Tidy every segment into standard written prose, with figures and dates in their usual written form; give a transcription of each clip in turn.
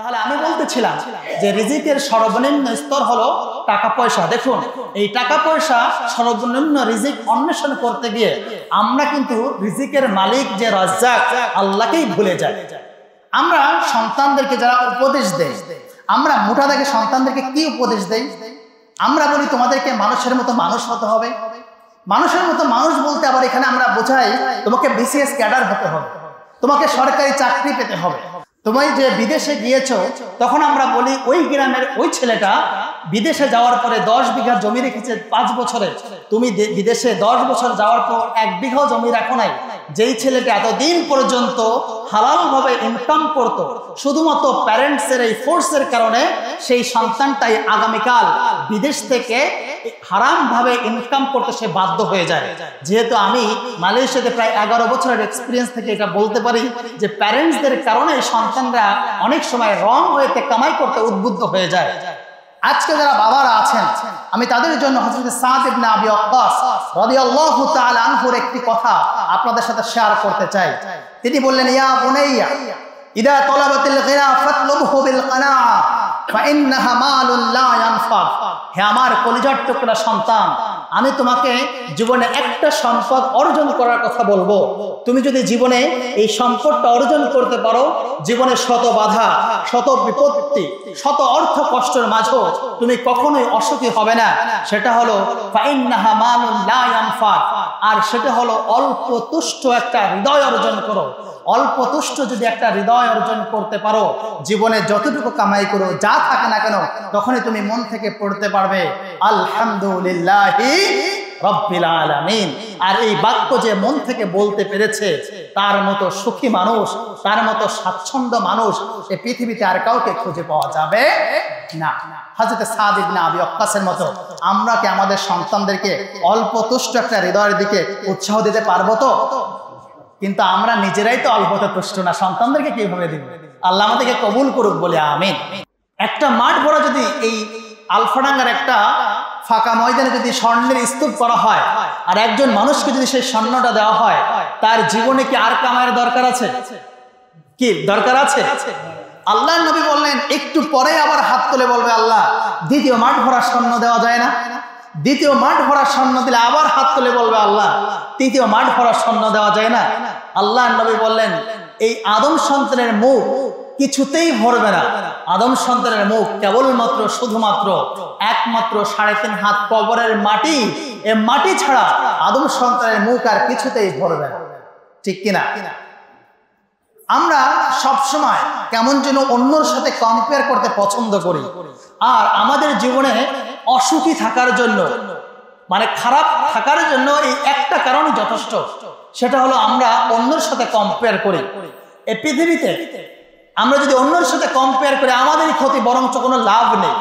তাহলে আমি বলতেছিলাম যে রিজিকের সর্বনিম্ন স্তর হলো টাকা পয়সা। দেখুন, এই টাকা পয়সা সর্বনিম্ন রিজিক অন্বেষণ করতে গিয়ে আমরা কিন্তু রিজিকের মালিক যে রাজ্জাক আল্লাহকেই ভুলে যাই। আমরা সন্তানদেরকে যারা উপদেশ দেই, আমরা মোটা দাগে সন্তানদেরকে কি উপদেশ দেই? আমরা বলি তোমাদেরকে মানুষের মতো মানুষ হতে হবে। মানুষের মতো মানুষ বলতে আবার এখানে আমরা বোঝাই তোমাকে বিসিএস ক্যাডার হতে হবে, তোমাকে সরকারি চাকরি পেতে হবে। তুমি যে বিদেশে গিয়েছো, তখন আমরা বলি ওই গ্রামের ওই ছেলেটা বিদেশে যাওয়ার পরে 10 বিঘা জমি রেখেছে 5 বছরে। তুমি বিদেশে 10 বছর যাওয়ার পর 1 বিঘা জমি রাখো নাই। যেই ছেলেটা এতদিন পর্যন্ত হালাল ভাবে ইনকাম করতো, শুধুমাত্র প্যারেন্টসের এই ফোর্সের কারণে সেই সন্তানটাই আগামীকাল বিদেশ থেকে হারাম ভাবে ইনকাম করতে সে বাধ্য হয়ে যায়। যেহেতু আমি মালয়েশিয়াতে প্রায় 11 বছরের এক্সপিরিয়েন্স থেকে এটা বলতে পারি যে প্যারেন্টসদের কারণে সন্তানরা অনেক সময় রং ওয়েতে কামাই করতে উদ্বুদ্ধ হয়ে যায়। আজকে যারা বাবারা আছেন, আমি তাদের জন্য হযরত সাদ ইবনে আবি ওয়াক্কাস রাদিয়াল্লাহু তাআলা আনহুর একটি কথা আপনাদের সাথে শেয়ার করতে চাই। তিনি বললেন, ইয়া বুনাইয়া ইদা তালাবাতিল গিনা ফাতলুবহু বিল কানাআ ফাইন্নাহা মালুন লা ইয়ানফা। হে আমার কলিজার টুকরা সন্তান, আমি তোমাকে জীবনে একটা সম্পদ অর্জন করার কথা বলবো। তুমি যদি জীবনে এই সম্পদটা অর্জন করতে পারো, জীবনে শত বাধা, শত বিপত্তি, শত অর্থ কষ্টের মাঝেও তুমি কখনোই অসুখী হবে না। সেটা হলো ফাইন্নাহা মালুন লা ইয়ানফা। আর সেটা হলো অল্প তুষ্ট একটা হৃদয় অর্জন করো। অল্প তুষ্ট যদি একটা হৃদয় অর্জন করতে পারো, জীবনে যতটুকু কামাই করো, যা থাকে না কেন, তখনই তুমি মন থেকে পড়তে পারবে আলহামদুলিল্লাহি রাব্বিল আলামিন। আর এই বাক্য যে মন থেকে বলতে পেরেছে, তার মতো সুখী মানুষ, তার মতো স্বাচ্ছন্দ্য মানুষ এই পৃথিবীতে আর কাউকে খুঁজে পাওয়া যাবে না। হযরত সাদ ইবনে আবি ওয়াক্কাসের মতো আমরা কি আমাদের সন্তানদেরকে অল্প তুষ্ট একটা হৃদয়ের দিকে উৎসাহ দিতে পারবো তো? কিন্তু আমরা নিজেরাই তো অল্পতে তুষ্ট না, সন্তানদেরকে কিভাবে দিব? আল্লাহ আমাদেরকে কবুল করুক বলে আমিন। একটা মাঠ ভরা যদি এই আলফাডাঙ্গার একটা ফাঁকা ময়দানে যদি স্বর্ণের স্তূপ করা হয়, আর একজন মানুষকে যদি সেই স্বর্ণটা দেওয়া হয়, তার জীবনে কি আর কামাইয়ের দরকার আছে? কি দরকার আছে? আল্লাহর নবী বললেন, একটু পরে আবার হাত তুলে বলবে, আল্লাহ দ্বিতীয় মাঠ ভরা স্বর্ণ দেওয়া যায় না? দ্বিতীয় মাঠ ভরা স্বর্ণ দিলে আবার হাত তুলে বলবে, আল্লাহ তৃতীয় মাঠ ভরা স্বর্ণ দেওয়া যায় না? আল্লাহর নবী বললেন, এই আদম সন্তানের মুখ কিছুতেই ভরবে না। আদম সন্তানের মুখ কেবলমাত্র শুধুমাত্র একমাত্র 3.5 হাত কবরের মাটি, এ মাটি ছাড়া আদম সন্তানের মুখ আর কিছুতেই ভরবে না। ঠিক কিনা? আমরা সবসময় কেমন যেন অন্যর সাথে কম্পেয়ার করতে পছন্দ করি। আর আমাদের জীবনে অসুখী থাকার জন্য, মানে খারাপ থাকার জন্য এই একটা কারণই যথেষ্ট, সেটা হলো আমরা অন্যর সাথে কম্পেয়ার করি। এই পৃথিবীতে আমরা যদি অন্যর সাথে কম্পেয়ার করি, আমাদেরই ক্ষতি, বরঞ্চ কোনো লাভ নেই।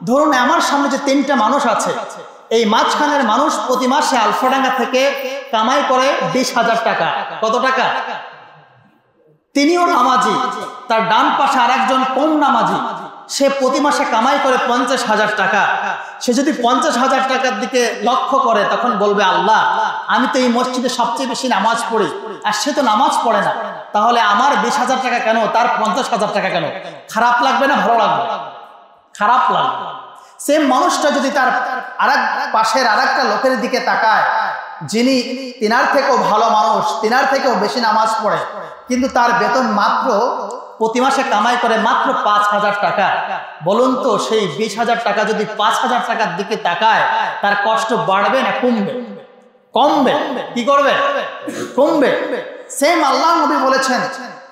ধরুন আমার সামনে যে 3টা মানুষ আছে, এই মাঝখানের মানুষ প্রতি মাসে আলফাডাঙ্গা থেকে কামাই করে 20,000 টাকা। কত টাকা? তিনিও নামাজি, তার ডান পাশে আর একজন কম নামাজি, সে প্রতি মাসে কামাই করে 50,000 টাকা। সে যদি 50,000 টাকার দিকে লক্ষ্য করে, তখন বলবে, আল্লাহ আমি তো এই মসজিদে সবচেয়ে বেশি নামাজ পড়ি, আর সে তো নামাজ পড়ে না, তাহলে আমার 20,000 টাকা কেন, তার 50,000 টাকা কেন? খারাপ লাগবে না ভালো লাগবে? খারাপ লাগবে। সেম মানুষটা যদি তার আরেক পাশের আরেকটা লোকের দিকে তাকায়, যিনি তিনার থেকেও ভালো মানুষ, তিনার থেকেও বেশি নামাজ পড়ে, কিন্তু তার বেতন মাত্র প্রতি মাসে কামাই করে মাত্র 5,000 টাকা, বলুন তো সেই 20,000 টাকা যদি 5,000 টাকার দিকে তাকায়, তার কষ্ট বাড়বে না কমবে? কমবে। কি করবে? কমবে। সেম আল্লাহ নবী বলেছেন,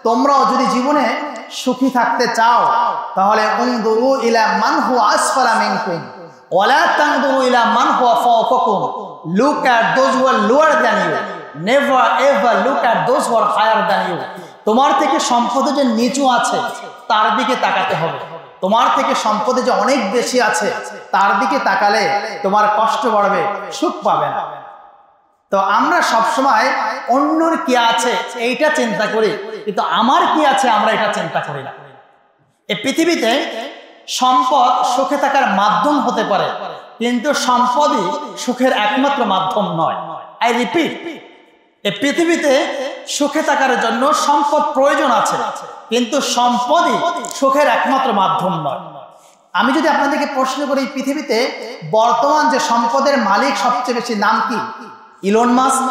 তোমরাও যদি জীবনে সুখী থাকতে চাও, তাহলে উনদুরু ইলা মান হুয়া আসফালা মিনকুম ওয়ালা তানদুরু ইলা মান হুয়া ফাওকাকুম। Look at those who are lower than you, never ever look at those who are higher than you. তোমার থেকে সম্পদে যে নিচু আছে তার দিকে তাকাতে হবে। তোমার থেকে সম্পদে যে অনেক বেশি আছে তার দিকে তাকালে তোমার কষ্ট বাড়বে, সুখ পাবে না। তো আমরা সবসময় অন্যর কি আছে এইটা চিন্তা করি, কিন্তু আমার কি আছে আমরা এটা চিন্তা করি না। এই পৃথিবীতে সম্পদ সুখে থাকার মাধ্যম হতে পারে, কিন্তু সম্পদই সুখের একমাত্র মাধ্যম নয়। আই রিপিট, এই পৃথিবীতে সুখে থাকার জন্য সম্পদ প্রয়োজন আছে, কিন্তু সম্পদই সুখের একমাত্র মাধ্যম নয়। আমি যদি আপনাদেরকে প্রশ্ন করি, পৃথিবীতে বর্তমান যে সম্পদের মালিক সবচেয়ে বেশি নাম কি? Elon Musk.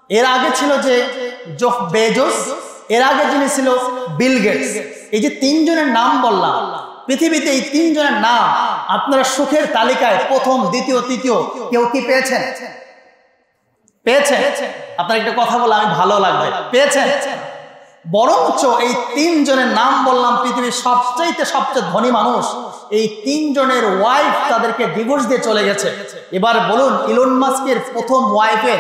এর আগে ছিল যে জেফ বেজোস, এর আগে যিনি ছিল বিল গেটস। এই যে তিনজনের নাম বললাম, পৃথিবীতে এই তিনজনের নাম আপনারা সুখের তালিকায় প্রথম, দ্বিতীয়, তৃতীয় কেউ কি পেয়েছেন? পেয়েছেন? আপনার একটা কথা বলে আমি ভালো লাগবে, পেয়েছেন? বরঞ্চ এই তিনজনের নাম বললাম, পৃথিবীর সবচেয়ে ধনী মানুষ, এই তিনজনের ওয়াইফ তাদেরকে ডিভোর্স দিয়ে চলে গেছে। এবার বলুন, ইলন মাস্কের প্রথম ওয়াইফের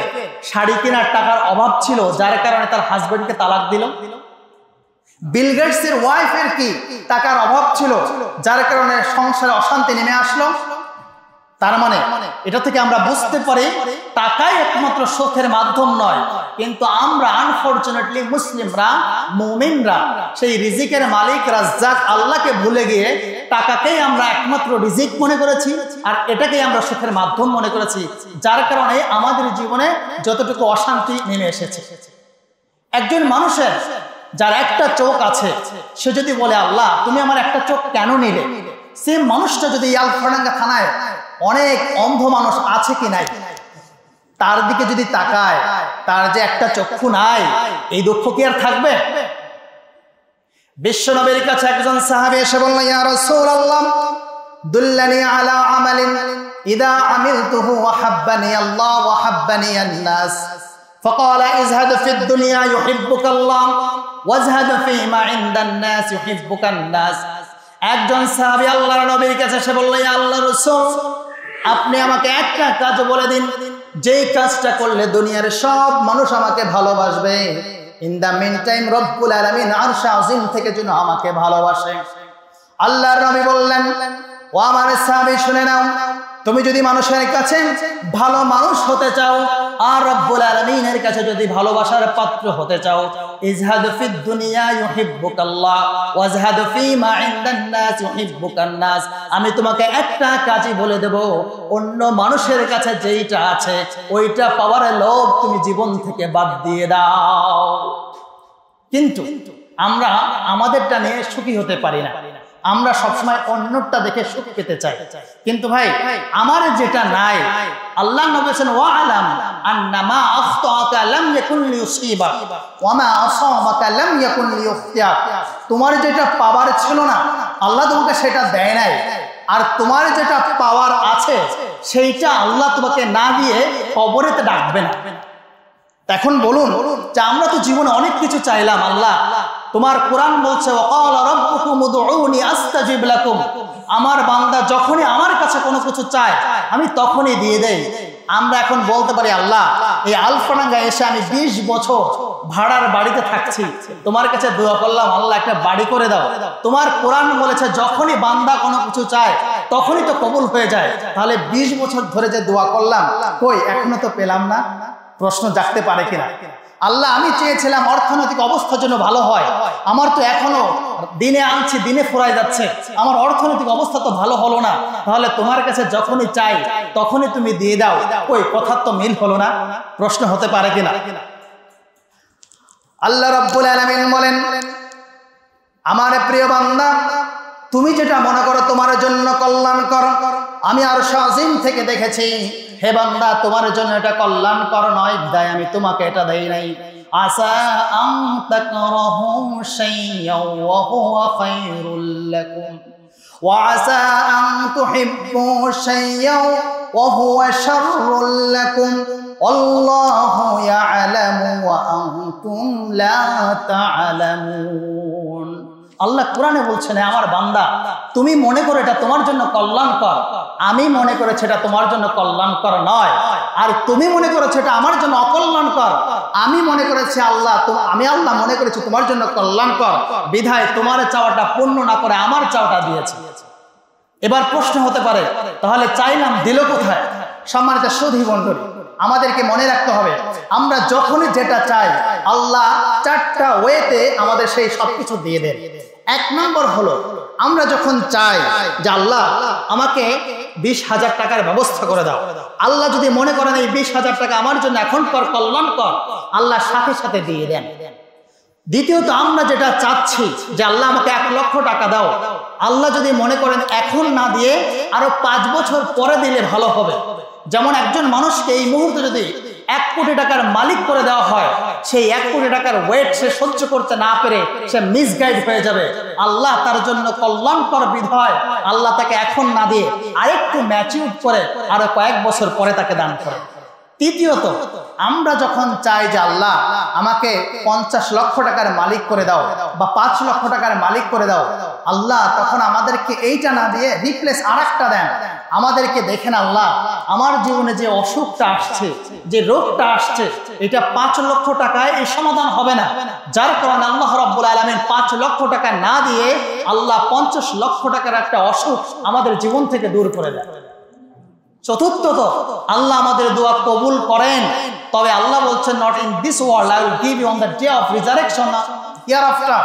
শাড়ি কেনার টাকার অভাব ছিল, যার কারণে তার হাজবেন্ডকে তালাক দিল। বিল গেটসের ওয়াইফের কি টাকার অভাব ছিল, যার কারণে সংসারে অশান্তি নেমে আসলো। তার মানে এটা থেকে আমরা বুঝতে পারি টাকাই একমাত্র সুখের মাধ্যম নয়, কিন্তু আমরা আনফরচুনেটলি মুসলিমরা, মুমিনরা সেই রিজিকের মালিক রাজ্জাক আল্লাহকে ভুলে গিয়ে টাকাকেই আমরা একমাত্র রিজিক মনে করেছি, আর এটাকেই আমরা সুখের মাধ্যম মনে করেছি, যার কারণে আমাদের জীবনে যতটুকু অশান্তি নেমে এসেছে। একজন মানুষের যার একটা চোখ আছে, সে যদি বলে আল্লাহ তুমি আমার একটা চোখ কেন নিলে, সেম মানুষটা যদি আলফাডাঙ্গা থানায় অনেক অন্ধ মানুষ আছে কি নাই, তার দিকে যদি তাকায়, তার যে একটা চক্ষু নাই, এই দুঃখ কি আর থাকবে? বিশ্বনবীর কাছে একজন সাহাবী এসে বললেন, ইয়া রাসূলুল্লাহ দুল্লানি আলা আমালিন ইদা আমিলতুহু ওয়া হাব্বানি আল্লাহ ওয়া হাব্বানি আন-নাস فقال ازهد في الدنيا يحبك الله وازهد فيما عند الناس يحبك الناس। একজন সাহাবী আল্লাহর নবীর কাছে এসে বললেন, ইয়া আল্লাহর রাসূল আপনি আমাকে একটা কাজ বলে দিন, যেই কাজটা করলে দুনিয়ার সব মানুষ আমাকে ভালোবাসবে, ইন দা মিন টাইম রব্বুল আলামিন আরশ আযীম থেকে যেন আমাকে ভালোবাসে। আল্লাহর নবী বললেন, ও আমার সাহাবী শুনে নাও, তুমি যদি মানুষের কাছে ভালো মানুষ হতে চাও আর রব্বুল আলামিনের কাছে যদি ভালোবাসার পাত্র হতে চাও, ইজহাদ ফিদ দুনিয়া ইউহিব্বুকাল্লাহ ওয়াজহাদ ফীমা ইনদান নাস ইউহিব্বুকান নাস। আমি তোমাকে একটা কাজই বলে দেব, অন্য মানুষের কাছে যেইটা আছে ওইটা পাওয়ার লোভ তুমি জীবন থেকে বাদ দিয়ে দাও। কিন্তু আমরা আমাদেরটা নিয়ে সুখী হতে পারি না, আমরা সবসময় অন্যটা দেখে সুখ পেতে চাই। কিন্তু ভাই আমার যেটা নাই, আল্লাহ নবী বলেছেন ওয়া আলাম আন্নামা আখতাআকা লাম ইয়াকুন লিয়ুসিবাক ওয়া মা আসাবাকা লাম ইয়াকুন লিয়ুখতিআক। তোমার যেটা পাওয়ার ছিল না, আল্লাহ তোমাকে সেটা দেয় নাই, আর তোমার যেটা পাওয়ার আছে সেইটা আল্লাহ তোমাকে না দিয়ে কবরেতে ডাকবে না। এখন বলুন যে আমরা তো জীবনে অনেক কিছু চাইলাম, আল্লাহ তোমার কোরআন বলছে ওয়াকালা রাব্বুকুম উদউনি আস্তাজিব লাকুম, আমার বান্দা যখনই আমার কাছে কোনো কিছু চায় আমি তখনই দিয়ে দেই। আমরা এখন বলতে পারি আল্লাহ এই আলফাডাঙ্গা এসে আমি 20 বছর ভাড়ার বাড়িতে থাকছি, তোমার কাছে দোয়া করলাম আল্লাহ একটা বাড়ি করে দাও। তোমার কোরআন বলেছে যখনই বান্দা কোনো কিছু চায় তখনই তো কবুল হয়ে যায়, তাহলে 20 বছর ধরে যে দোয়া করলাম কই এখনো তো পেলাম না? প্রশ্ন জাগতে পারে কিনা? আল্লাহ আমি চেয়েছিলাম অর্থনৈতিক অবস্থা যেন ভালো হয়, আমার তো এখনো দিনে আনছি দিনে ফুরাই যাচ্ছে, আমার অর্থনৈতিক অবস্থা তো ভালো হলো না, তাহলে তোমার কাছে যখনই চাই তখনই তুমি দিয়ে দাও, ওই কথার তো মিল হলো না? প্রশ্ন হতে পারে কিনা? আল্লাহ রাব্বুল আলামিন বলেন, আমার প্রিয় বান্দা তুমি যেটা মনে করো তোমার জন্য কল্যাণকর, আমি আরশ আযীম থেকে দেখেছি হে বান্দা তোমার জন্য এটা কল্যাণকর নয়, বিদায় আমি তোমাকে এটা দেই নাই। আসা আন তাকরাহু শাইয়্যান ওয়া হুয়া খায়রুল লাকুম ওয়া আসা আন তুহিব্বু শাইয়্যান ওয়া হুয়া শাররুল লাকুম আল্লাহু ইয়ালামু ওয়া আনতুম লা তা'লামুন। আল্লাহ কোরআনে বলছেন আমার বান্দা তুমি মনে করো এটা তোমার জন্য কল্যাণকর, আমি মনে করেছি এটা তোমার জন্য কল্যাণকর নয়, আর তুমি মনে করেছো এটা আমার জন্য অকল্যাণকর, আমি মনে করেছি আমি আল্লাহ মনে করেছি তোমার জন্য কল্যাণকর, বিধায় তোমার চাওয়াটা পূর্ণ না করে আমার চাওয়াটা দিয়েছি। এবার প্রশ্ন হতে পারে তাহলে চাইলাম দিল কোথায়? সম্মানিত সুধী মণ্ডলী, আমাদেরকে মনে রাখতে হবে আমরা যখনই যেটা চাই আল্লাহ 4টা ওয়েতে আমাদের সেই সবকিছু দিয়ে দেন। 1 নম্বর হলো আমরা যখন চাই যে আল্লাহ আমাকে 20,000 টাকার ব্যবস্থা করে দাও, আল্লাহ যদি মনে করেন এই 20,000 টাকা আমার জন্য এখন কর, কল্যাণ কর, আল্লাহ সাথে সাথে দিয়ে দেন। দ্বিতীয়ত আমরা যেটা চাচ্ছি যে আল্লাহ আমাকে 1 লক্ষ টাকা দাও, আল্লাহ যদি মনে করেন এখন না দিয়ে আরো 5 বছর পরে দিলে ভালো হবে। যেমন একজন মানুষকে এই মুহূর্তে যদি 1 কোটি টাকার মালিক করে দেওয়া হয়, সেই 1 কোটি টাকার ওয়েট সে সহ্য করতে না পেরে সে মিসগাইড হয়ে যাবে। আল্লাহ তার জন্য কল্যাণকর বিধায় আল্লাহ তাকে এখন না দিয়ে আরেকটু ম্যাচিউর করে আরো কয়েক বছর পরে তাকে দান করে। তৃতীয়ত আমরা যখন চাই যে আল্লাহ আমাকে 50 লক্ষ টাকার মালিক করে দাও বা 5 লক্ষ টাকার মালিক করে দাও, আল্লাহ তখন আমাদেরকে এইটা না দিয়ে রিপ্লেস আরেকটা দেন। আমাদেরকে দেখেন আল্লাহ আমার জীবনে যে অসুখটা আসছে, যে রোগটা আসছে, এটা 5 লক্ষ টাকায় এই সমাধান হবে না। যার কারণে আল্লাহ রাব্বুল আলামিন 5 লক্ষ টাকা না দিয়ে আল্লাহ 50 লক্ষ টাকার একটা অসুখ আমাদের জীবন থেকে দূর করে দেয়। চতুর্থত আল্লাহ আমাদের দোয়া কবুল করেন, তবে আল্লাহ বলছেন not in this world, I will give you on the day of resurrection hereafter.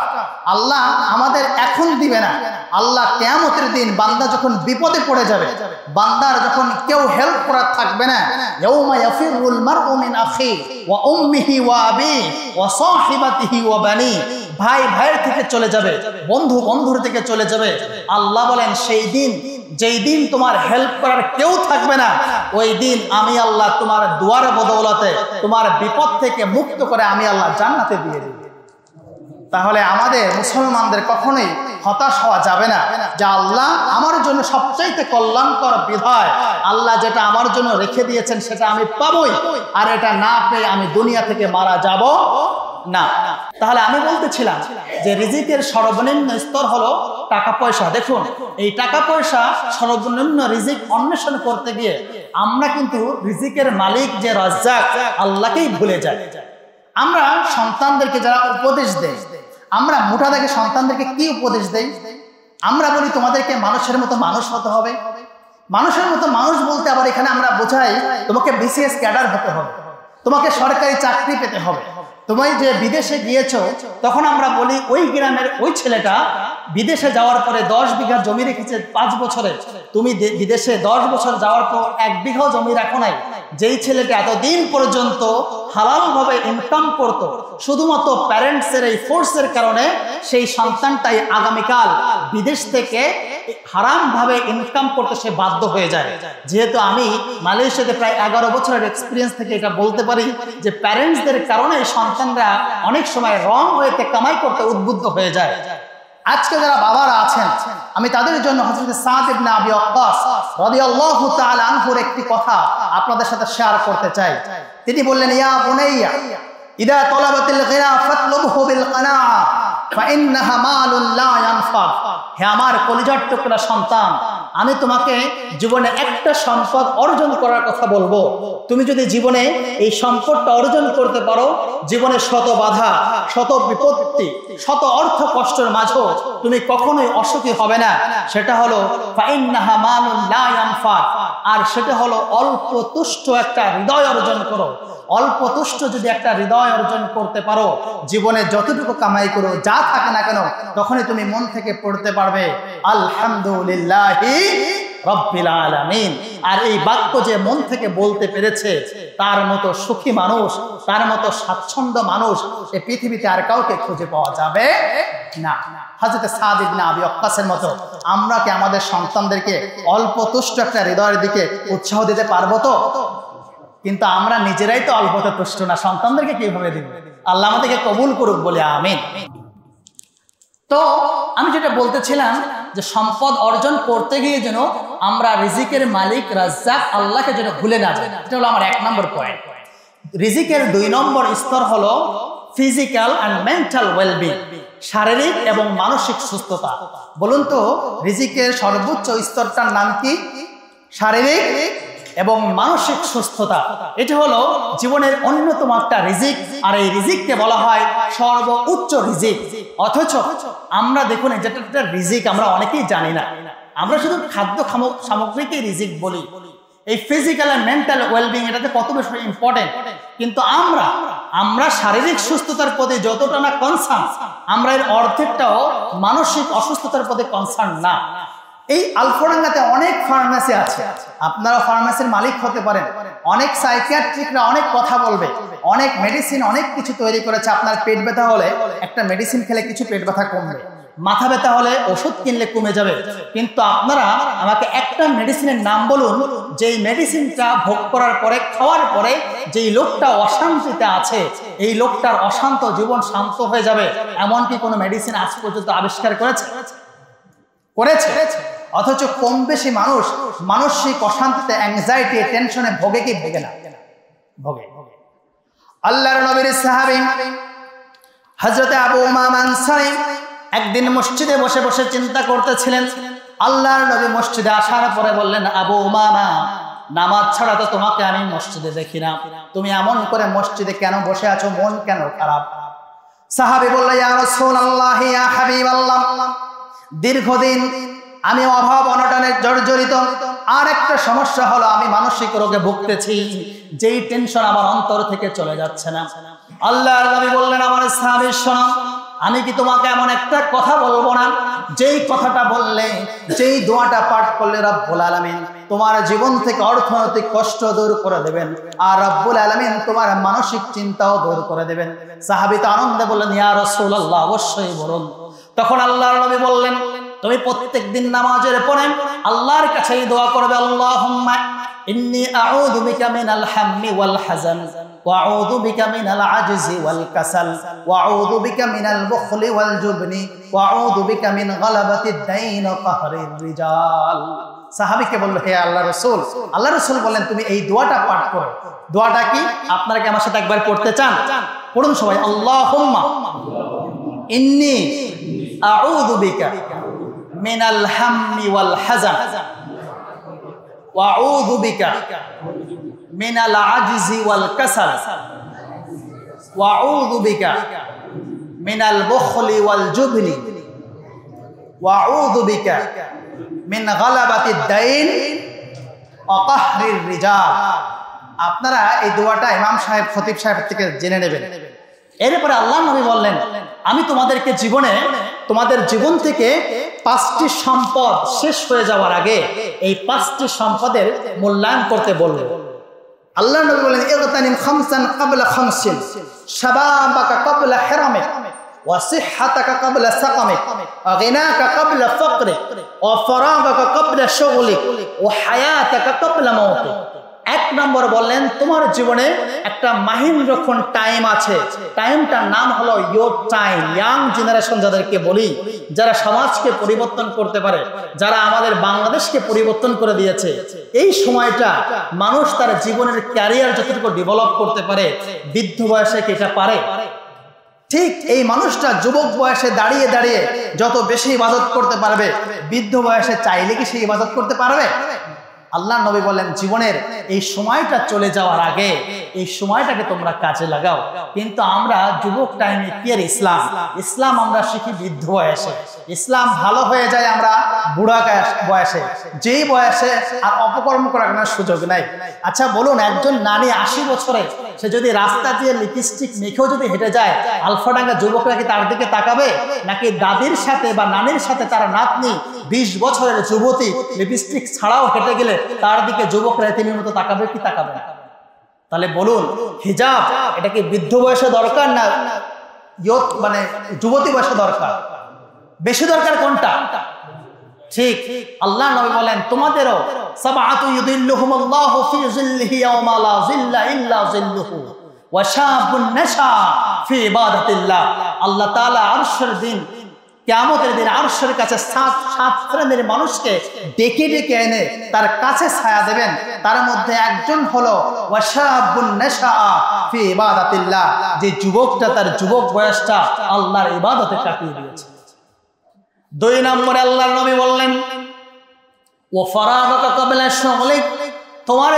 আল্লাহ আমাদের এখন দিবে না, আল্লাহ কিয়ামতের দিন বান্দা যখন বিপদে পড়ে যাবে, বান্দার যখন কেউ হেল্প করার থাকবে না, ইয়াউমা ইয়াফিরুল মারউ মিন আখি ওয়া উম্মিহি ওয়া আবি ওয়া সাহিবাতিহি ওয়া বানি, ভাই ভাইয়ের থেকে চলে যাবে, বন্ধু বন্ধুর থেকে চলে যাবে। আল্লাহ বলেন সেই দিন, যেই দিন তোমার হেল্প করার কেউ থাকবে না, ওই দিন আমি আল্লাহ তোমার দুয়ার বদৌলতে তোমার বিপদ থেকে মুক্ত করে আমি আল্লাহ জান্নাতে দিয়ে দিই। তাহলে আমাদের মুসলমানদের কখনোই হতাশ হওয়া যাবে না যে আল্লাহ আমার জন্য সবচাইতে কল্যাণকর বিধায় আল্লাহ যেটা আমার জন্য রেখে দিয়েছেন সেটা আমি পাবই, আর এটা না পেয়ে আমি দুনিয়া থেকে মারা যাব না। তাহলে আমি বলতেছিলাম যে রিজিকের সর্বনিম্ন স্তর হলো টাকা পয়সা। দেখুন এই টাকা পয়সা সর্বনিম্ন রিজিক অন্বেষণ করতে গিয়ে আমরা কিন্তু রিজিকের মালিক যে রাজ্জাক আল্লাহকেই ভুলে যাই। আমরা সন্তানদেরকে যারা উপদেশ দেই, আমরা মোটা দাগে সন্তানদেরকে কি উপদেশ দেই? আমরা বলি তোমাদেরকে মানুষের মতো মানুষ হতে হবে। মানুষের মতো মানুষ বলতে আবার এখানে আমরা বোঝাই তোমাকে বিসিএস ক্যাডার হতে হবে, তোমাকে সরকারি চাকরি পেতে হবে। তুমি যে বিদেশে গিয়েছো, তখন আমরা বলি ওই গ্রামের ওই ছেলেটা বিদেশে যাওয়ার পরে 10 বিঘা জমি রেখেছে 5 বছরে, তুমি বিদেশে 10 বছর যাওয়ার পর 1 বিঘা জমি রাখো নাই। যেই ছেলেটা এতদিন পর্যন্ত হালাল ভাবে ইনকাম করতো, শুধুমাত্র প্যারেন্টসের এই ফোর্সের কারণে সেই সন্তানটাই আগামীকাল বিদেশ থেকে হারাম ভাবে ইনকাম করতে সে বাধ্য হয়ে যায়। যেহেতু আমি মালয়েশিয়াতে প্রায় 11 বছরের এক্সপিরিয়েন্স থেকে এটা বলতে পারি যে প্যারেন্টসদের কারণে সন্তানরা অনেক সময় রং ওয়েতে কামাই করতে উদ্বুদ্ধ হয়ে যায়। আজকে যারা বাবারা আছেন, আমি তাদের জন্য হযরত সাদ ইবনে আবি ওয়াক্কাস রাদিয়াল্লাহু তাআলা আনহুর একটি কথা আপনাদের সাথে শেয়ার করতে চাই। তিনি বললেন, ইয়া বুনাইয়া ইদা তালাবাতিল গিনা ফাতলুবহু বিল কানাআ ফাইন্নাহা মালুন লা ইয়ানফা। হে আমার কলিজার টুকরা সন্তান, আমি তোমাকে জীবনে একটা সম্পদ অর্জন করার কথা বলবো। তুমি যদি জীবনে এই সম্পদটা অর্জন করতে পারো, জীবনে শত বাধা, শত বিপত্তি, শত অর্থ কষ্টের মাঝেও তুমি কখনোই অসুখী হবে না। সেটা হলো ফাইন্নাহা মালুন লা ইয়ানফা, আর সেটা হলো অল্প তুষ্ট একটা হৃদয় অর্জন করো। অল্প তুষ্ট যদি একটা হৃদয় অর্জন করতে পারো, জীবনে যতটুকু কামাই করো, যা থাকে না কেন, তখনই তুমি মন থেকে পড়তে পারবে আলহামদুলিল্লাহি রাব্বিল আলামিন। আর এই বাক্য যে মন থেকে বলতে পেরেছে, তার মতো সুখী মানুষ, তার মতো স্বাচ্ছন্দ্য মানুষ এই পৃথিবীতে আর কাউকে খুঁজে পাওয়া যাবে না। হযরত সাদ ইবনে আবি ওয়াক্কাসের মতো আমরা কি আমাদের সন্তানদেরকে অল্প তুষ্ট একটা হৃদয়ের দিকে উৎসাহ দিতে পারবো? তো কিন্তু আমরা নিজেরাই তো অল্পতে তুষ্ট না, সন্তানদেরকে কিভাবে দিব? আল্লাহ আমাদেরকে কবুল করুক বলে আমিন। তো আমি যেটা বলতেছিলাম যে সম্পদ অর্জন করতে গিয়ে যেন আমরা রিজিকের মালিক রাজ্জাক আল্লাহকে যেন ভুলে না যাই, এটা হলো আমার 1 নম্বর পয়েন্ট। রিজিকের 2 নম্বর স্তর হলো ফিজিক্যাল অ্যান্ড মেন্টাল ওয়েলবিং, শারীরিক এবং মানসিক সুস্থতা। বলুন তো রিজিকের সর্বোচ্চ স্তরটার নাম কি? শারীরিক এবং মানসিক সুস্থতা। এটা হলো জীবনের অন্যতম একটা রিজিক, আর এই রিজিককে বলা হয় সর্বোচ্চ রিজিক। অথচ আমরা দেখুন যেটা একটা রিজিক আমরা অনেকেই জানি না, আমরা শুধু খাদ্য সামগ্রীকে রিজিক বলি, এই ফিজিক্যাল আর মেন্টাল ওয়েলবিং এটাতে কত বেশি ইম্পর্টেন্ট। কিন্তু আমরা শারীরিক সুস্থতার প্রতি যতটা না কনসার্ন, আমরা এর অর্ধেকটাও মানসিক অসুস্থতার প্রতি কনসার্ন না। এই আলফাডাঙ্গাতে অনেক ফার্মেসি আছে, আপনারা ফার্মেসির মালিক হতে পারেন। অনেক সাইকিয়াট্রিকরা অনেক কথা বলবে, অনেক মেডিসিন অনেক কিছু তৈরি করেছে। আপনার পেট ব্যথা হলে একটা মেডিসিন খেলে কিছু পেট ব্যথা কমবে, মাথা ব্যথা হলে ওষুধ কিনলে কমে যাবে। কিন্তু আপনারা আমাকে একটা মেডিসিনের নাম বলুন, যেই মেডিসিনটা ভোগ করার পরে, খাওয়ার পরে যেই লোকটা অশান্তিতে আছে, এই লোকটার অশান্ত জীবন শান্ত হয়ে যাবে, এমন কি কোনো মেডিসিন আজ পর্যন্ত আবিষ্কার করেছে? অথচ কম বেশি মানুষ মানসিক অশান্তিতে, অ্যাংজাইটি, টেনশনে ভোগে কি ভোগে না? ভোগে। আল্লাহর নবীর সাহাবী হযরত আবু উমামা আনসারী একদিন মসজিদে বসে বসে চিন্তা করতেছিলেন। আল্লাহর নবী মসজিদে আসার পরে বললেন, আবু উমামা, নামাজ ছাড়া তো তোমাকে আমি মসজিদে দেখি না, তুমি এমন করে মসজিদে কেন বসে আছো? মন কেন খারাপ? সাহাবী বলল, ইয়া রাসূলুল্লাহ, ইয়া হাবিবাল্লাহ, দীর্ঘদিন আমি অভাব অনটনে জর্জরিত। আর একটা সমস্যা হলো আমি মানসিক রোগে ভুগতেছি, যেই টেনশন আমার অন্তর থেকে চলে যাচ্ছে না। আল্লাহর নবী বললেন, আমার সাহাবী শোনো, আমি কি তোমাকে এমন একটা কথা বলবো না, যেই কথাটা বললে, যেই দোয়াটা পাঠ করলে রব্বুল আলামিন তোমার জীবন থেকে অর্থনৈতিক কষ্ট দূর করে দেবেন, আর রব্বুল আলামিন তোমার মানসিক চিন্তাও দূর করে দেবেন। সাহাবী তো আনন্দে বললেন, ইয়া রাসূলুল্লাহ, অবশ্যই বলুন। তখন আল্লাহর নবী বললেন, তুমি প্রত্যেকদিন নামাজের পরে আল্লাহর কাছে দোয়া করবে, আল্লাহুম্মা ইন্নী আউযু বিকা মিনাল হাম্মি ওয়াল হাযান ওয়া আউযু বিকা মিনাল আজজি ওয়াল কাসাল ওয়া আউযু বিকা মিনাল বুখলি ওয়াল জুবনি ওয়া আউযু বিকা মিন গালাবাতিদ দাইন ওয়া কাহরির রিজাল। সাহাবীকে বলল, হে আল্লাহর রাসূল, আল্লাহর রাসূল বললেন তুমি এই দোয়াটা পাঠ করো। দোয়াটা কি? আপনারা কি আমার সাথে একবার পড়তে চান? পড়ুন সবাই, আল্লাহুম্মা ইন্নী আউযু বিকা মিনাল হাম্মি ওয়াল হাযান ওয়া আউযু বিকা মিনাল আজজি ওয়াল কাসাল ওয়া আউযু বিকা মিনাল বুখলি ওয়াল জুবনি ওয়া আউযু বিকা মিন গালাবাতিদ দাইন ওয়া কাহরির রিজাল। আপনারা এই দোয়াটা ইমাম সাহেব, খতিব সাহেব থেকে জেনে নেবেন। এরপরে আল্লাহর নবী বললেন, আমি তোমাদেরকে তোমাদের জীবন থেকে 5টি সম্পদ শেষ হয়ে যাওয়ার আগে এই 5টি সম্পদের মূল্যায়ন করতে বলবো। আল্লাহর নবী বললেন, ইগতানিম খামসান ক্বাবলা খামসিন, শাবাবাকা ক্বাবলা হিরামিক, ওয়া সিহহাতাকা ক্বাবলা সাকামিক, ওয়া গিনাকা ক্বাবলা ফাকরিক, ওয়া ফারাগাকা ক্বাবলা শুগলিক, ওয়া হায়াতাকা ক্বাবলা মাউতিক। 1 নম্বর বললেন, তোমার জীবনে একটা মাহিন্দ্রক্ষণ টাইম আছে, টাইমটার নাম হলো ইয়ুথ টাইম। ইয়াং জেনারেশন যাদেরকে বলি, যারা সমাজকে পরিবর্তন করতে পারে, যারা আমাদের বাংলাদেশকে পরিবর্তন করে দিয়েছে, এই সময়টা মানুষ তার জীবনের ক্যারিয়ার যতটুকু ডেভেলপ করতে পারে, বৃদ্ধ বয়সে কি এটা পারে? ঠিক এই মানুষটা যুবক বয়সে দাঁড়িয়ে দাঁড়িয়ে যত বেশি ইবাদত করতে পারবে, বৃদ্ধ বয়সে চাইলে কি সেই ইবাদত করতে পারবে? আল্লাহর নবী বললেন, জীবনের এই সময়টা চলে যাওয়ার আগে এই সময়টাকে তোমরা কাজে লাগাও। কিন্তু আমরা যুবক টাইমে কি আর ইসলাম আমরা শিখি বৃদ্ধ বয়সে। ইসলাম ভালো হয়ে যায় আমরা বুড়া বয়সে, যেই বয়সে আর অপকর্ম করার কোনো সুযোগ নাই। আচ্ছা বলুন, একজন নারী 80 বছরে সে যদি রাস্তা দিয়ে লিপস্টিক মেখেও যদি হেঁটে যায়, আলফাডাঙ্গা যুবকরা কি তার দিকে তাকাবে? নাকি দাদির সাথে বা নানির সাথে তার নাতনি 20 বছরের যুবতী লিপস্টিক ছাড়াও হেঁটে গেলে তার দিকে যুবকরা তিনি মতো তাকাবে কি তাকাবে না? তাহলে বলুন, হিজাব এটা কি বৃদ্ধ বয়সে দরকার না মানে যুবতী বয়সে দরকার? বেশি দরকার কোনটা? ঠিক আল্লাহর নবী বলেন, তোমাদেরও সাবআতু ইউদিল্লুহুমুল্লাহু ফি যিল্লিহি ইয়াওমা লা যিল্লা ইল্লা যিল্লুহু ওয়া শাবুন নাশা ফি ইবাদাতিল্লাহ। আল্লাহ তাআলা আরশের দিন, কিয়ামতের দিন আরশের কাছে 7 শ্রেণীর মানুষকে ডেকে ডেকে এনে তার কাছে ছায়া দেবেন। তার মধ্যে একজন হলো ওয়া শাবুন নাশা ফি ইবাদাতিল্লাহ, যে যুবকটা তার যুবক বয়সটা আল্লাহর ইবাদতে কাটিয়ে দিয়েছে। 2 নম্বরে আল্লাহর নবী বললেন, ওয়া ফারাগাকা ক্বাবলা শুগলিক, তোমার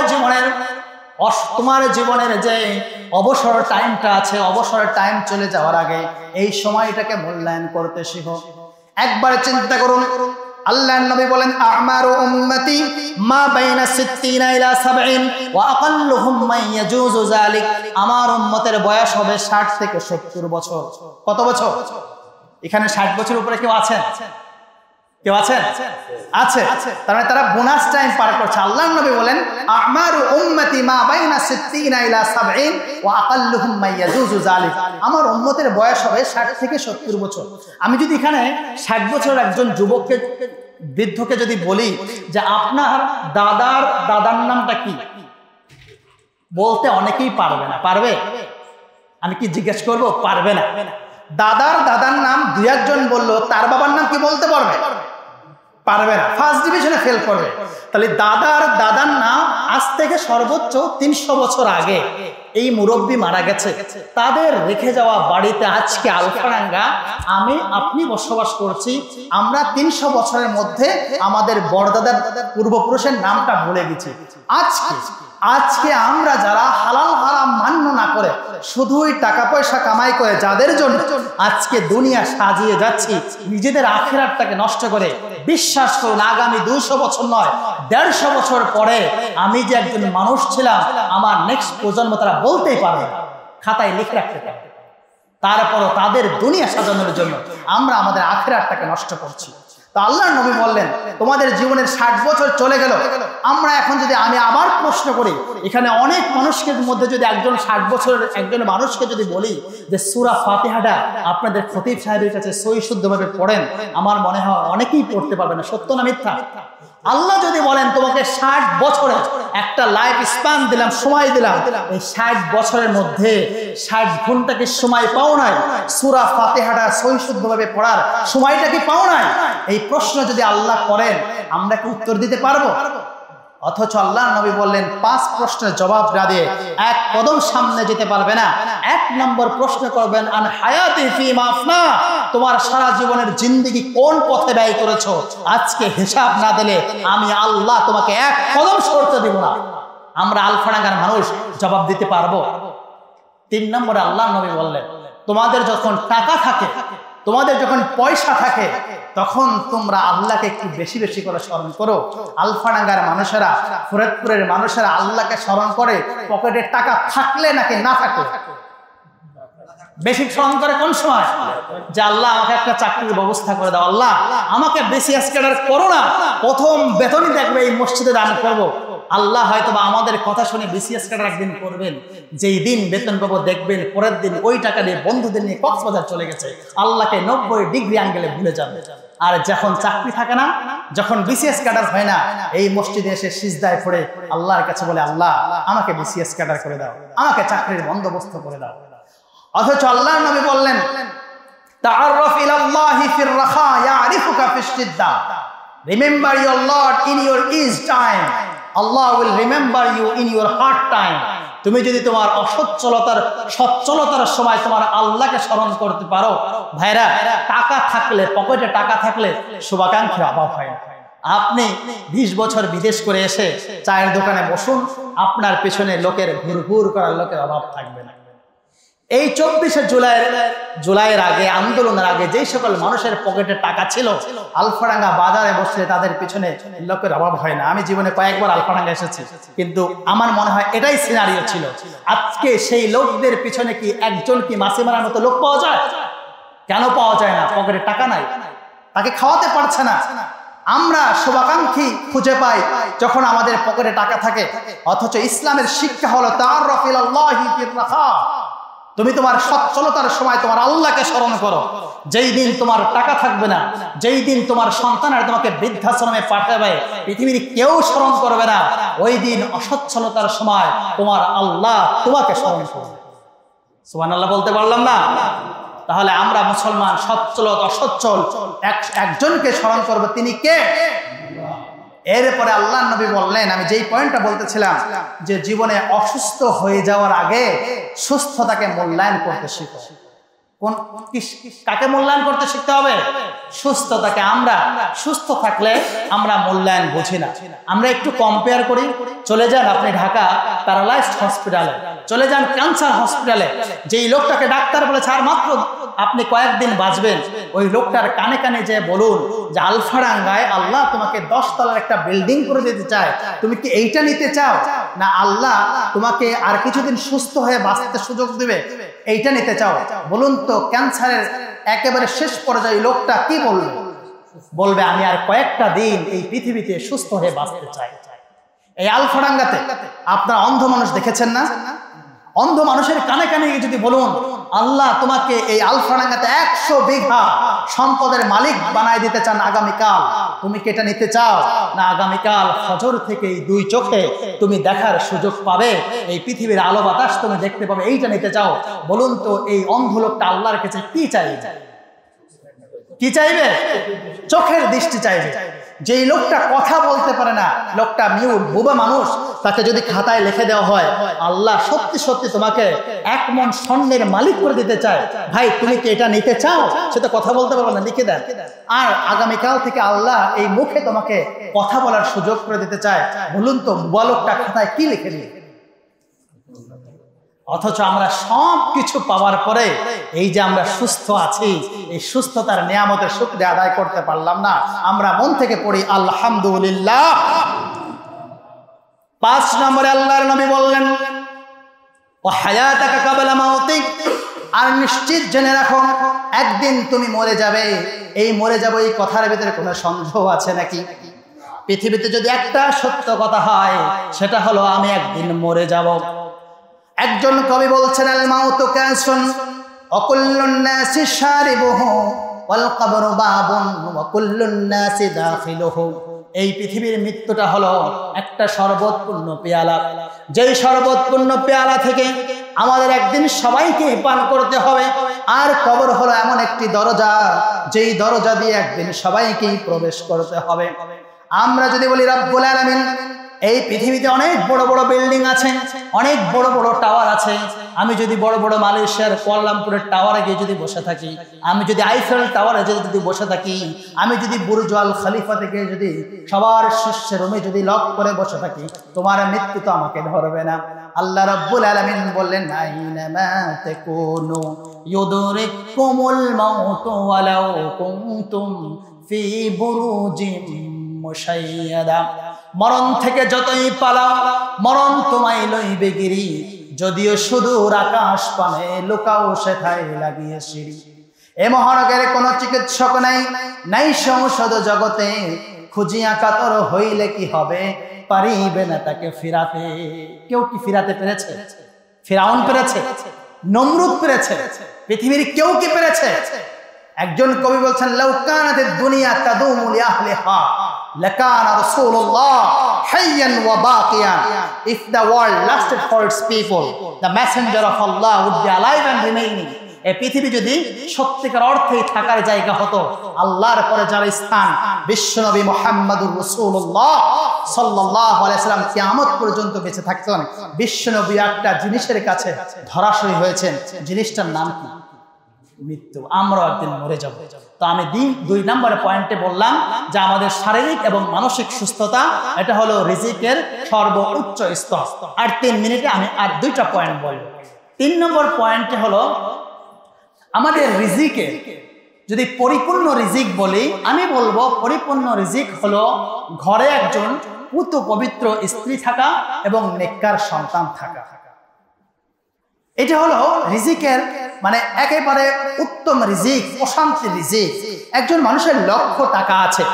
জীবনের যে অবসর টাইমটা আছে, অবসর টাইম চলে যাওয়ার আগে এই সময়টাকে মূল্যায়ন করতে শিখো। একবার চিন্তা করুন, আল্লাহর নবী বলেন আমারু উম্মতি মা বাইনা 60 ইলা 70 ওয়া আকাল্লুহুম মান ইয়াজুজু যালিক। আমার উম্মতের বয়স হবে 60 থেকে 70 বছর। কত বছর? এখানে 60 বছর উপরে কেউ আছেন? কেউ আছেন? আছে। তার মানে তারা বোনাস টাইম পার করছে। আল্লাহর নবী বলেন আমারু উম্মতি মা বাইনা 60 ইলা 70 ওয়া আকাল্লুহুম মান ইয়াজুজু যালিক। আমার উম্মতের বয়স হবে 60 থেকে 70 বছর। আমি যদি এখানে 60 বছরের একজন যুবককে, বৃদ্ধকে যদি বলি যে আপনার দাদার নামটা কি, বলতে অনেকেই পারবে না। পারবে? আমি কি জিজ্ঞেস করব? পারবে না। দাদার নাম দুই একজন বললো, তার বাবার নাম কি বলতে পারবে? পারবে না, ফার্স্ট ডিভিশনে ফেল করবে। তাহলে দাদার নাম আজ থেকে সর্বোচ্চ 300 বছর আগে এই মুরব্বী মারা গেছে। তাদের রেখে যাওয়া বাড়িতে আজকে আলফাডাঙ্গা আমি আপনি বসবাস করছি। আমরা 300 বছরের মধ্যে আমাদের বড়দাদার পূর্বপুরুষের নামটা ভুলে গেছি। আজকে আমরা যারা হালাল হারাম মান্য না করে শুধুই টাকা পয়সা কামাই করে যাদের জন্য আজকে দুনিয়া সাজিয়ে যাচ্ছি, নিজেদের আখিরাতটাকে নষ্ট করে, বিশ্বাস করুন আগামী 200 বছর নয় 150 বছর পরে আমি যে একজন মানুষ ছিলাম আমার নেক্সট প্রজন্ম তারা বলতেই পারবে না, খাতায় লিখে রাখতে পারবে। তারপরও তাদের দুনিয়া সাজানোর জন্য আমরা আমাদের আখিরাতটাকে নষ্ট করছি। তো আল্লাহর নবী বললেন তোমাদের জীবনের 60 বছর চলে গেল। আমরা এখন যদি আমি আবার প্রশ্ন করি, এখানে অনেক মানুষের মধ্যে যদি একজন 60 বছরের একজন মানুষকে যদি বলি যে সূরা ফাতিহাটা আপনাদের খতিব সাহেবের কাছে সহি শুদ্ধভাবে পড়েন, আমার মনে হয় অনেকেই পড়তে পারবে না। সত্য না মিথ্যা? আল্লাহ যদি বলেন তোমাকে 60 বছরে একটা লাইফ স্প্যান দিলাম, সময় দিলাম, এই 60 বছরের মধ্যে 60 ঘন্টা কি সময় পাও নাই সূরা ফাতিহাটা সহি শুদ্ধভাবে পড়ার সময়টা কি পাও নাই? এই প্রশ্ন যদি আল্লাহ করেন আমরা কি উত্তর দিতে পারবো? অথচ আল্লাহ নবী বললেন 5 প্রশ্নের জবাব না দিয়ে এক কদম সামনে যেতে পারবে না। 1 নম্বর প্রশ্ন করবেন আন হায়াতি ফিমা আফনা, তোমার সারা জীবনের জিন্দেগি কোন পথে ব্যয় করেছো, আজকে হিসাব না দিলে আমি আল্লাহ তোমাকে 1 কদম সরতে দেব না। আমরা আলফাডাঙ্গার মানুষ জবাব দিতে পারবো? 3 নম্বরে আল্লাহ নবী বললেন তোমাদের যখন টাকা থাকে, তোমাদের যখন পয়সা থাকে, তখন তোমরা আল্লাহকে একটু বেশি বেশি করে স্মরণ করো। আলফাডাঙ্গার মানুষেরা, ফরিদপুরের মানুষেরা আল্লাহকে স্মরণ করে পকেটে টাকা থাকলে নাকি না থাকলে? বেশি স্মরণ করে কোন সময়? যে আল্লাহ আমাকে একটা চাকরির ব্যবস্থা করে দাও, আল্লাহ আমাকে বিসিএস ক্যাডার করো না, প্রথম বেতনই দেখবে এই মসজিদে দান করবো। আল্লাহ হয়তো বা আমাদের কথা শুনে বিসিএস ক্যাডার একদিন করবেন, যেই দিন বেতন পাবো দেখবেন পরের দিন ওই টাকা নিয়ে বন্ধুদের নিয়ে কক্সবাজার চলে গেছে, আল্লাহকে 90 ডিগ্রি অ্যাঙ্গেলে ভুলে যাবে। আর যখন চাকরি থাকে না, যখন বিসিএস ক্যাডার হয় না, এই মসজিদে এসে সিজদায় পড়ে আল্লাহর কাছে বলে আল্লাহ আমাকে বিসিএস ক্যাডার করে দাও, আমাকে চাকরির বন্দোবস্ত করে দাও। অথচ আল্লাহর নবী বললেন তাআররাফ ইলাল্লাহি ফির রাখা ইয়ারিফুকা ফিশ শিদ্দা, remember your lord in your ease time, আল্লাহ will remember you in your hard time. তুমি যদি তোমার সচ্ছলতার সময় তোমার আল্লাহকে স্মরণ করতে পারো, ভাইরা টাকা থাকলে, পকেটে টাকা থাকলে শুভাকাঙ্ক্ষীর অভাব হয় না। আপনি 20 বছর বিদেশ করে এসে চায়ের দোকানে বসুন, আপনার পেছনে লোকের ঘুরঘুর করার লোকের অভাব থাকবে না। এই 24শে জুলাইয়ের আগে, আন্দোলনের আগে যে সকল মানুষের পকেটে টাকা ছিল, আলফাডাঙ্গা বাজারে বসলে তাদের পিছনে লোকের অভাব হয় না। আমি জীবনে কয়েকবার আলফাডাঙ্গা এসেছি, কিন্তু আমার মনে হয় এটাই সিনারিও ছিল। আজকে সেই লোকদের পিছনে কি একজন কি মাসি মারার মতো লোক পাওয়া যায়? কেন পাওয়া যায় না? পকেটে টাকা নাই, তাকে খাওয়াতে পারছে না। আমরা শুভাকাঙ্ক্ষী খুঁজে পাই যখন আমাদের পকেটে টাকা থাকে। অথচ ইসলামের শিক্ষা হলো তাআররাফ ইলাল্লাহি ফির রাখা, তুমি তোমার সচ্ছলতার সময় তোমার আল্লাহকে স্মরণ করো। যেই দিন তোমার টাকা থাকবে না, যেই দিন তোমার সন্তানের তোমাকে বৃদ্ধাশ্রমে পাঠাবে, পৃথিবীর কেউ স্মরণ করবে না, ওই দিন অসচ্ছলতার সময় তোমার আল্লাহ তোমাকে স্মরণ করবে। সুবহানাল্লাহ বলতে পারলাম না? তাহলে আমরা মুসলমান সচ্ছল অসচ্ছল একজনকে স্মরণ করবো, তিনি কে? এরপরে আল্লাহ নবী বললেন, আমি যেই পয়েন্টটা বলতেছিলাম যে জীবনে অসুস্থ হয়ে যাওয়ার আগে সুস্থতাকে মূল্যায়ন করতে শিখো। কাকে মূল্যায়ন করতে শিখতে হবে? সুস্থতাকে। আমরা সুস্থ থাকলে আমরা মূল্যায়ন বুঝি না। আমরা একটু কম্পেয়ার করি। চলে যান আপনি ঢাকা প্যারালাইজড হসপিটালে, চলে যান ক্যান্সার হসপিটালে, যেই লোকটাকে ডাক্তার বলেছে আর মাত্র আপনি কয়েকদিন বাঁচবেন, ওই লোকটার কানে কানে যে বলুন যে আলফাডাঙ্গায় আল্লাহ তোমাকে 10 তলার একটা বিল্ডিং করে দিতে চায়, তুমি কি এইটা নিতে চাও, না আল্লাহ তোমাকে আর কিছুদিন সুস্থ হয়ে বাঁচতে সুযোগ দিবে, এইটা নিতে চাও? বলুন তো ক্যান্সারের একেবারে শেষ পর্যায়ে লোকটা কি বলবে? বলবে আমি আর কয়েকটা দিন এই পৃথিবীতে সুস্থ হয়ে বাঁচতে চাই। এই আলফাডাঙ্গাতে আপনারা অন্ধ মানুষ দেখেছেন না? অন্ধ মানুষের কানে কানে যদি বলুন আল্লাহ তোমাকে এই আলফাডাঙ্গাতে 100 বিঘা সম্পদের মালিক বানায় দিতে চান আগামীকাল, তুমি কি এটা নিতে চাও, না আগামীকাল ফজর থেকে এই 2 চোখে তুমি দেখার সুযোগ পাবে, এই পৃথিবীর আলো বাতাস তুমি দেখতে পাবে, এইটা নিতে চাও? বলুন তো এই অন্ধ লোকটা আল্লাহর কাছে কি চাইবে? কি চাইবে? চোখের দৃষ্টি চাইবে। যেই লোকটা কথা বলতে পারে না, লোকটা মিউট বোবা মানুষ, তাকে যদি খাতায় লিখে দেওয়া হয় আল্লাহ সত্যি সত্যি তোমাকে 1 মণ স্বর্ণের মালিক করে দিতে চায়, ভাই তুমি কি এটা নিতে চাও? সে তো কথা বলতে পারবে না, লিখে দেন। আর আগামীকাল থেকে আল্লাহ এই মুখে তোমাকে কথা বলার সুযোগ করে দিতে চায়, বলুন তো বোবা লোকটা খাতায় কি লিখে নিয়ে? অথচ আমরা সব কিছু পাওয়ার পরে এই যে আমরা সুস্থ আছি, এই সুস্থতার নিয়ামতের শুকরিয়া আদায় করতে পারলাম না। আমরা মন থেকে পড়ি আলহামদুলিল্লাহ। 5 নম্বরে আল্লাহর নবী বললেন ও হায়াতাকা কাবলা মাউতিক, আর নিশ্চিত জেনে রাখো একদিন তুমি মরে যাবে। এই মরে যাবো এই কথার ভিতরে কোনো সন্দেহ আছে নাকি? পৃথিবীতে যদি একটা সত্য কথা হয় সেটা হলো আমি একদিন মরে যাব। একজন কবি বলছেন আল মাউতু কাসুন ওয়া কুল্লুন নাসি শারিবুহু ওয়াল কবরু বাবুন ওয়া কুল্লুন নাসি দাখিলুহু। এই পৃথিবীর মৃত্যুটা হলো একটা শরবতপূর্ণ পেয়ালা, যেই শরবতপূর্ণ পেয়ালা থেকে আমাদের একদিন সবাইকে পান করতে হবে। আর কবর হলো এমন একটি দরজা, যেই দরজা দিয়ে একদিন সবাইকে প্রবেশ করতে হবে। আমরা যদি বলি রব্বুল আলামিন এই পৃথিবীতে অনেক বড় বড় বিল্ডিং আছে, অনেক বড় বড় টাওয়ার আছে, আমি যদি বড় বড় মালয়েশিয়ার কুয়ালালামপুরের টাওয়ারে গিয়ে যদি বসে থাকি, আমি যদি আইফেল টাওয়ারে যদি বসে থাকি, আমি যদি বুর্জ আল খলিফা থেকে যদি সবার শীর্ষে রুমে যদি লক করে বসে থাকি, তোমার মৃত্যু তো আমাকে ধরবে না। আল্লাহ রাব্বুল আলামিন বললেন আইনামা তাকুনু ইউদরিকুমুল মাউতু ওয়ালাউ কুনতুম ফি বুরুজিম মুশাইয়াদা। মরণ থেকে যতই পালাও মরণ তোমায় লইবে গিরি, যদিও সুদূর আকাশ পানে লুকাও সেথায় লাগিয়ে সিঁড়ি। এ মহানগরে কোনো চিকিৎসক নাই, নাই সংসদ জগতে, খুঁজিয়া কাতর হইলে কি হবে, পারিবে না তাকে ফিরাতে। কেউ কি ফিরাতে পেরেছে? ফিরাউন পেরেছে, নমরুদ পেরেছে, পৃথিবীর কেউ কি পেরেছে? একজন কবি বলছেন লাউ কানাতিদ দুনিয়া তাদুমু লিআহলিহা লাকানা রাসূলুল্লাহ হাইয়ান ওয়া বাকিয়ান। If the world lasted for its people, the messenger of Allah would be alive and remaining. এই পৃথিবী যদি সত্যিকার অর্থেই থাকার জায়গা হতো, আল্লাহর পরে যার স্থান বিশ্বনবী মুহাম্মদুর রাসূলুল্লাহ সাল্লাল্লাহু আলাইহি ওয়াসাল্লাম কিয়ামত পর্যন্ত বেঁচে থাকতেন। বিশ্বনবী একটা জিনিসের কাছে ধরাশয়ী হয়েছেন, জিনিসটার নাম কি? মৃত্যু। আমরাও একদিন মরে যাব। তো আমি 2 নম্বরের পয়েন্টে বললাম যে আমাদের শারীরিক এবং মানসিক সুস্থতা এটা হলো রিজিকের সর্বোচ্চ স্তর। আর 3 মিনিটে আমি আর 2টা পয়েন্ট বলবো। 3 নম্বর পয়েন্টে হলো আমাদের রিজিকে যদি পরিপূর্ণ রিজিক বলি, আমি বলবো পরিপূর্ণ রিজিক হলো ঘরে একজন পুত পবিত্র স্ত্রী থাকা এবং নেককার সন্তান থাকা। এটা হলো রিজিকের মানে একেবারে উত্তম রিজিক, প্রশান্তি রিজিক। একজন মানুষের লক্ষ টাকা আছে,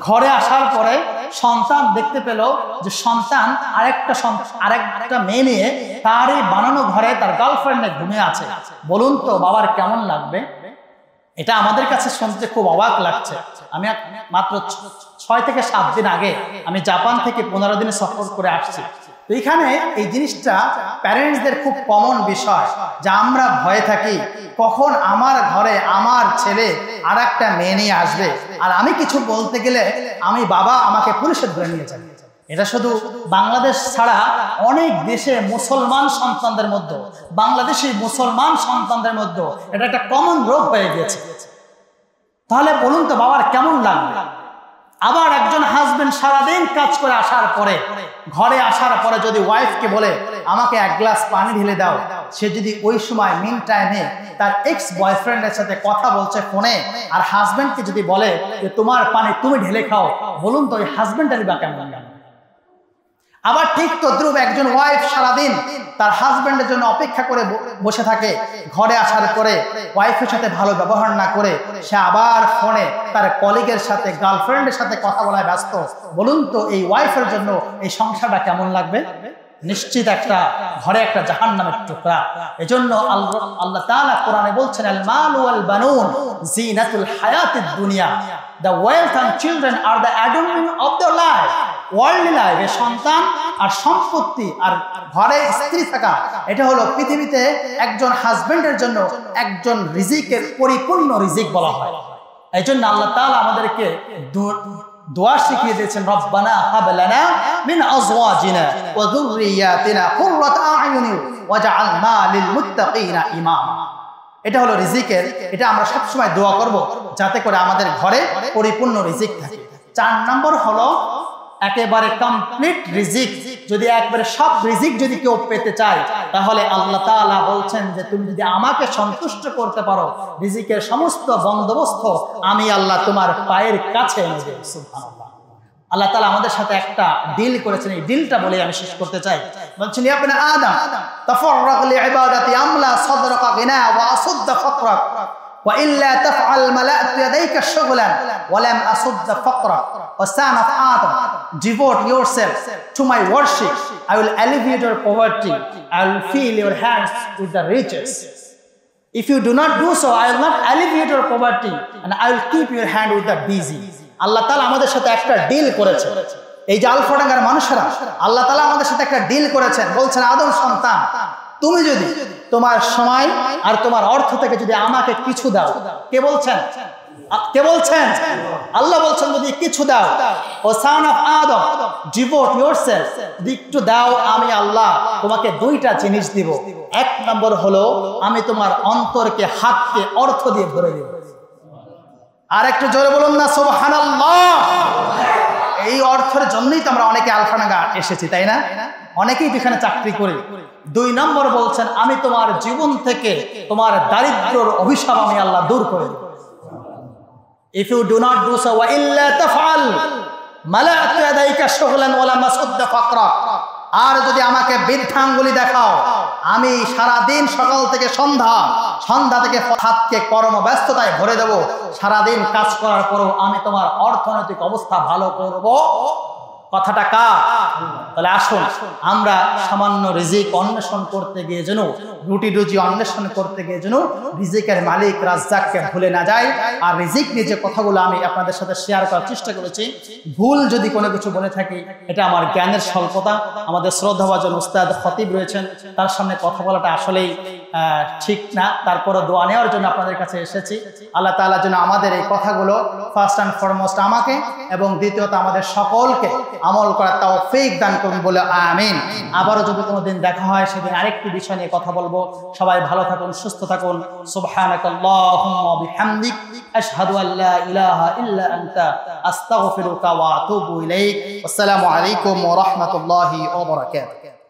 ঘরে আসার পরে সন্তান দেখতে পেল যে সন্তান আরেকটা মেয়ে নিয়ে তারই বানানো ঘরে তার গার্লফ্রেন্ডে ঘুমিয়ে আছে, বলুন তো বাবার কেমন লাগবে? এটা আমাদের কাছে শুনতে খুব অবাক লাগছে। আমি মাত্র 6 থেকে 7 দিন আগে আমি জাপান থেকে 15 দিনে সফর করে আসছি। তো এখানে এই জিনিসটা প্যারেন্টসদের খুব কমন বিষয়, যে আমরা ভয়ে থাকি কখন আমার ঘরে আমার ছেলে আর একটা মেয়ে নিয়ে আসবে, আর আমি কিছু বলতে গেলে আমি বাবা আমাকে পুলিশে ধরে নিয়ে যাবে। এটা শুধু বাংলাদেশ ছাড়া অনেক দেশে মুসলমান সন্তানদের মধ্যে, বাংলাদেশি মুসলমান সন্তানদের মধ্যে এটা একটা কমন রোগ হয়ে গেছে। তাহলে বলুন তো বাবার কেমন লাগবে? আবার একজন হাজবেন্ড সারাদিন কাজ করে আসার পরে, ঘরে আসার পরে যদি ওয়াইফকে বলে আমাকে এক গ্লাস পানি ঢেলে দাও, সে যদি ওই সময় মিন টাইমে তার এক্স বয়ফ্রেন্ডের সাথে কথা বলছে ফোনে, আর হাজবেন্ডকে যদি বলে যে তোমার পানি তুমি ঢেলে খাও, বলুন তো ওই হাজবেন্ডেরই বা কেমন লাগবে? আবার ঠিক তদ্রুপ একজন ওয়াইফ সারাদিন তার হাজবেন্ডের জন্য অপেক্ষা করে বসে থাকে, ঘরে আসার পরে ওয়াইফের সাথে ভালো ব্যবহার না করে সে আবার ফোনে তার কলিগের সাথে, গার্লফ্রেন্ডের সাথে কথা বলায় ব্যস্ত, বলুন তো এই ওয়াইফের জন্য এই সংসারটা কেমন লাগবে? নিশ্চিত একটা ঘরে একটা জাহান্নামের টুকরা। এজন্য আল্লাহ তাআলা কোরআনে বলছেন, আল মাল ওয়াল বানুন জিনাতুল হায়াতিদ দুনিয়া, the wealth and children are the adornment of their life. Worldly life, এ সন্তান আর সম্পত্তি আর ঘরে স্ত্রী থাকা, এটা হলো পৃথিবীতে একজন হাজবেন্ডের জন্য একজন রিজিকের পরিপূর্ণ রিজিক বলা হয়। এই জন্য আল্লাহ তাআলা আমাদেরকে দোয়া শিখিয়ে দিয়েছেন, রব্বানা হাব লানা মিন আজওয়াজিনা ওয়া যুররিয়াতিনা কুররাতা আ'য়ুনি ওয়াজআলনা লিল মুত্তাকিনা ইমামা। এটা হলো রিজিকের, এটা আমরা সবসময় দোয়া করব যাতে করে আমাদের ঘরে পরিপূর্ণ রিজিক থাকে। 4 নম্বর হলো একেবারে কমপ্লিট রিজিক। যদি একবারে সব রিজিক যদি কেউ পেতে চায়, তাহলে আল্লাহ তাআলা বলছেন যে তুমি যদি আমাকে সন্তুষ্ট করতে পারো, রিজিকের সমস্ত বন্দোবস্ত আমি আল্লাহ তোমার পায়ের কাছে এনে দেব। সুবহানাল্লাহ। আল্লাহ তাআলা আমাদের সাথে একটা ডিল করেছেন, এই ডিলটা বলে আমি শেষ করতে চাই। বলছেন, ইয়া ইবনে আদম তাফাররাগ লিইবাদাতি আমলা সাদরাকা গিনা ওয়া আসুদ্দা ফাকরাক ওয়া ইল্লা তাফআল মালা'তু ইয়াদাইকা শুগলান ওয়া লাম আসুদ্দা ফাকরাক ওয়া son of Adam, devote yourself to my worship. I will alleviate your poverty. I will fill your hands with the riches. If you do not do so, I will not alleviate your poverty and I will keep your hand with the busy. আল্লাহ তাআলা আমাদের সাথে একটা deal করেছেন। এই যে আলফাডাঙ্গার মানুষেরা, আল্লাহ তাআলা আমাদের সাথে একটা ডিল করেছেন। বলছেন, আদম সন্তান, তুমি যদি তোমার সময় আর তোমার অর্থ থেকে যদি আমাকে কিছু দাও, কে বলছেন? কে বলছেন? আল্লাহ বলছেন যদি কিছু দাও, ও son of Adam, devote yourself, একটু দাও, আমি আল্লাহ তোমাকে 2টা জিনিস দিব। 1 নম্বর হলো আমি তোমার অন্তরকে, হাতকে অর্থ দিয়ে ভরে দেব। আর একটু জোরে বলুন না সুবহানাল্লাহ। এই অর্থের জন্যই তো আমরা অনেকে আলফাডাঙ্গা এসেছি, তাই না? অনেকেই এখানে চাকরি করি। 2 নম্বর বলছেন আমি তোমার জীবন থেকে তোমার দারিদ্র্যের অভিশাপ আমি আল্লাহ দূর করে দেব। If you do not do so, wa illa taf'al mala'tu yadayka shughlan wa lam asudda faqra, আর যদি আমাকে বৃদ্ধাঙ্গুলি দেখাও, আমি সারা দিন সকাল থেকে সন্ধ্যা থেকে হাতকে কর্মব্যস্ততায় ভরে দেব, সারাদিন কাজ করার পরও আমি তোমার অর্থনৈতিক অবস্থা ভালো করব। কথাটা কার? তাহলে আসুন আমরা সামান্য রিজিক অন্বেষণ করতে গিয়ে যেন, রুটি রুজি অন্বেষণ করতে গিয়ে যেন রিজিকের মালিক রাজ্জাককে ভুলে না যায়। আর রিজিক নিয়ে যে কথাগুলো আমি আপনাদের সাথে শেয়ার করার চেষ্টা করেছি, ভুল যদি কোনো কিছু বলে থাকি এটা আমার জ্ঞানের স্বল্পতা। আমাদের শ্রদ্ধাভাজন উস্তাদ খতিব রয়েছেন, তার সামনে কথা বলাটা আসলেই ঠিক না, তারপরে দোয়া নেওয়ার জন্য আপনাদের কাছে এসেছি। আল্লাহ তাআলা যেন আমাদের এই কথাগুলো ফার্স্ট অ্যান্ড ফরমোস্ট আমাকে এবং দ্বিতীয়ত আমাদের সকলকে আমল করার তৌফিক দান করুন বলে আমিন। আবারও যদি কোনোদিন দেখা হয় সেদিন আরেকটি বিষয় নিয়ে কথা বলবো। সবাই ভালো থাকুন, সুস্থ থাকুন। সুবহানাকাল্লাহুম্মা ওয়া বিহামদিক আশহাদু আল্লা ইলাহা ইল্লা আনতা আস্তাগফিরুকা ওয়া আতুবু ইলাইক। আসসালামু আলাইকুম ওয়া রাহমাতুল্লাহি ওয়া বারাকাতুহু।